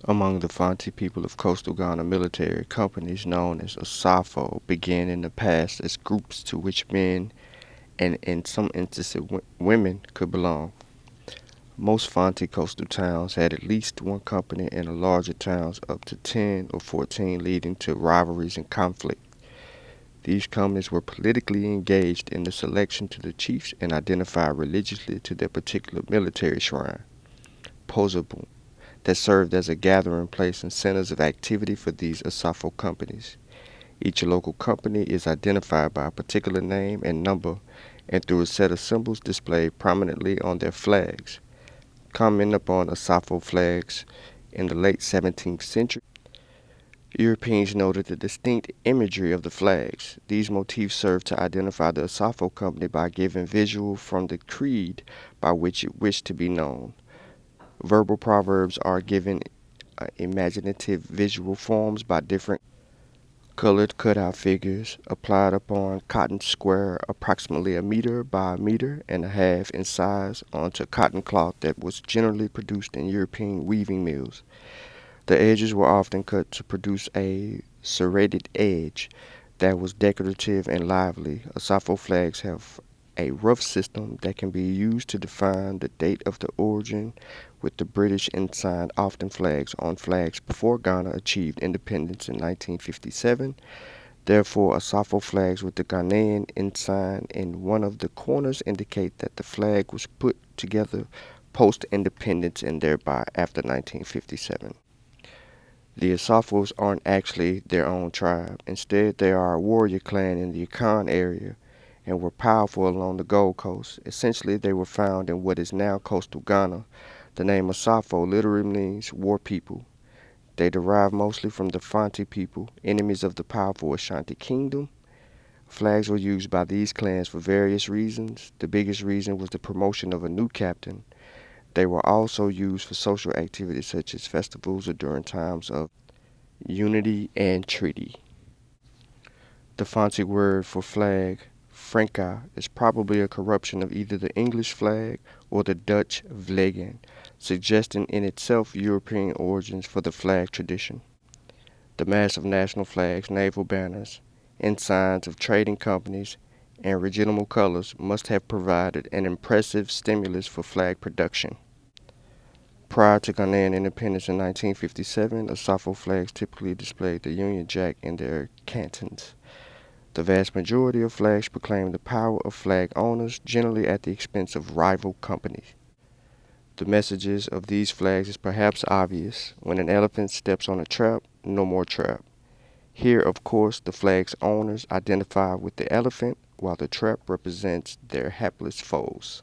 Among the Fanti people of coastal Ghana, military companies known as Asafo began in the past as groups to which men and in some instances women could belong. Most Fanti coastal towns had at least one company and the larger towns up to 10 or 14, leading to rivalries and conflict. These companies were politically engaged in the selection to the chiefs and identified religiously to their particular military shrine, Posabu, that served as a gathering place and centers of activity for these Asafo companies. Each local company is identified by a particular name and number and through a set of symbols displayed prominently on their flags. Coming upon Asafo flags in the late 17th century, Europeans noted the distinct imagery of the flags. These motifs served to identify the Asafo company by giving visual from the creed by which it wished to be known. Verbal proverbs are given imaginative visual forms by different colored cutout figures applied upon cotton square approximately a meter by a meter and a half in size onto cotton cloth that was generally produced in European weaving mills. The edges were often cut to produce a serrated edge that was decorative and lively. Asafo flags have a rough system that can be used to define the date of the origin, with the British ensign often flags on flags before Ghana achieved independence in 1957. Therefore, Asafo flags with the Ghanaian ensign in one of the corners indicate that the flag was put together post-independence and thereby after 1957. The Asafos aren't actually their own tribe. Instead, they are a warrior clan in the Akan area and were powerful along the Gold Coast. Essentially, they were found in what is now coastal Ghana. The name Asafo literally means war people. They derive mostly from the Fanti people, enemies of the powerful Ashanti kingdom. Flags were used by these clans for various reasons. The biggest reason was the promotion of a new captain. They were also used for social activities such as festivals or during times of unity and treaty. The Fanti word for flag, franca, is probably a corruption of either the English flag or the Dutch vlaggen, suggesting in itself European origins for the flag tradition. The massive national flags, naval banners, ensigns of trading companies, and regimental colors must have provided an impressive stimulus for flag production. Prior to Ghanaian independence in 1957, Asafo flags typically displayed the Union Jack in their cantons. The vast majority of flags proclaim the power of flag owners, generally at the expense of rival companies. The messages of these flags is perhaps obvious. When an elephant steps on a trap, no more trap. Here, of course, the flag's owners identify with the elephant, while the trap represents their hapless foes.